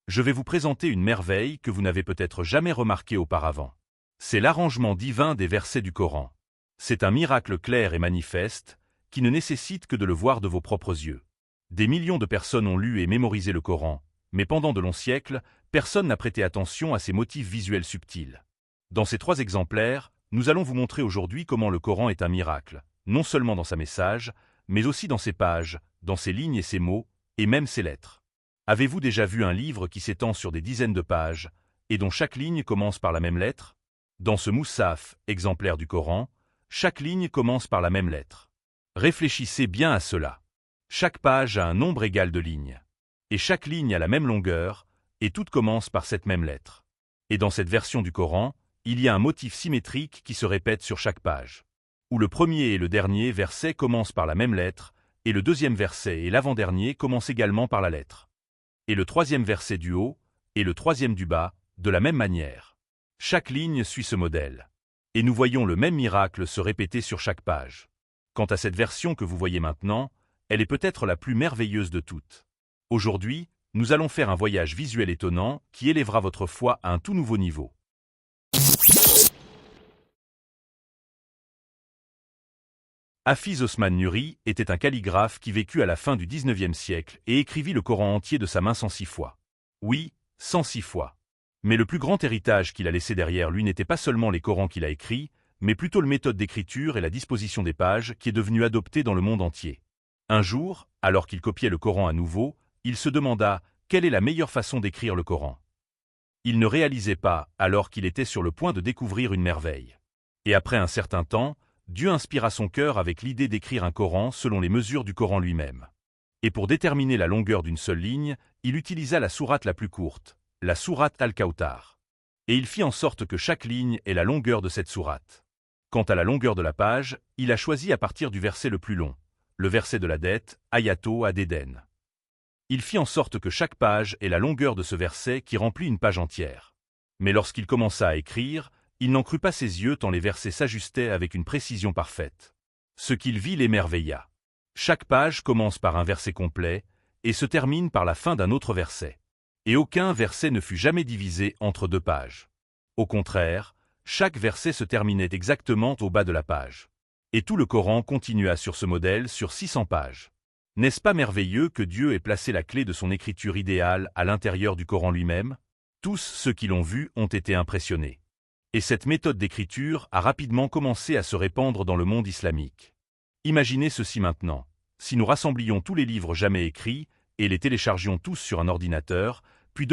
Je vais vous présenter une merveille que vous n'avez peut-être jamais remarquée auparavant. C'est l'arrangement divin des versets du Coran. C'est un miracle clair et manifeste, qui ne nécessite que de le voir de vos propres yeux. Des millions de personnes ont lu et mémorisé le Coran, mais pendant de longs siècles, personne n'a prêté attention à ces motifs visuels subtils. Dans ces 3 exemplaires, nous allons vous montrer aujourd'hui comment le Coran est un miracle, non seulement dans sa message, mais aussi dans ses pages, dans ses lignes et ses mots, et même ses lettres. Avez-vous déjà vu un livre qui s'étend sur des dizaines de pages, et dont chaque ligne commence par la même lettre? Dans ce Moussaf, exemplaire du Coran, chaque ligne commence par la même lettre. Réfléchissez bien à cela. Chaque page a un nombre égal de lignes. Et chaque ligne a la même longueur, et toutes commencent par cette même lettre. Et dans cette version du Coran, il y a un motif symétrique qui se répète sur chaque page, où le premier et le dernier verset commencent par la même lettre, et le deuxième verset et l'avant-dernier commencent également par la lettre. Et le troisième verset du haut, et le troisième du bas, de la même manière. Chaque ligne suit ce modèle. Et nous voyons le même miracle se répéter sur chaque page. Quant à cette version que vous voyez maintenant, elle est peut-être la plus merveilleuse de toutes. Aujourd'hui, nous allons faire un voyage visuel étonnant qui élèvera votre foi à un tout nouveau niveau. Hafiz Osman Nuri était un calligraphe qui vécut à la fin du XIXe siècle et écrivit le Coran entier de sa main 106 fois. Oui, 106 fois. Mais le plus grand héritage qu'il a laissé derrière lui n'était pas seulement les Corans qu'il a écrits, mais plutôt la méthode d'écriture et la disposition des pages qui est devenue adoptée dans le monde entier. Un jour, alors qu'il copiait le Coran à nouveau, il se demanda quelle est la meilleure façon d'écrire le Coran. Il ne réalisait pas, alors qu'il était sur le point de découvrir une merveille. Et après un certain temps, Dieu inspira son cœur avec l'idée d'écrire un Coran selon les mesures du Coran lui-même. Et pour déterminer la longueur d'une seule ligne, il utilisa la sourate la plus courte, la sourate Al-Kawthar. Et il fit en sorte que chaque ligne ait la longueur de cette sourate. Quant à la longueur de la page, il a choisi à partir du verset le plus long, le verset de la dette, Ayato Adeden. Il fit en sorte que chaque page ait la longueur de ce verset qui remplit une page entière. Mais lorsqu'il commença à écrire, il n'en crut pas ses yeux tant les versets s'ajustaient avec une précision parfaite. Ce qu'il vit l'émerveilla. Chaque page commence par un verset complet et se termine par la fin d'un autre verset. Et aucun verset ne fut jamais divisé entre 2 pages. Au contraire, chaque verset se terminait exactement au bas de la page. Et tout le Coran continua sur ce modèle sur 600 pages. N'est-ce pas merveilleux que Dieu ait placé la clé de son écriture idéale à l'intérieur du Coran lui-même? Tous ceux qui l'ont vu ont été impressionnés. Et cette méthode d'écriture a rapidement commencé à se répandre dans le monde islamique. Imaginez ceci maintenant. Si nous rassemblions tous les livres jamais écrits et les téléchargions tous sur un ordinateur,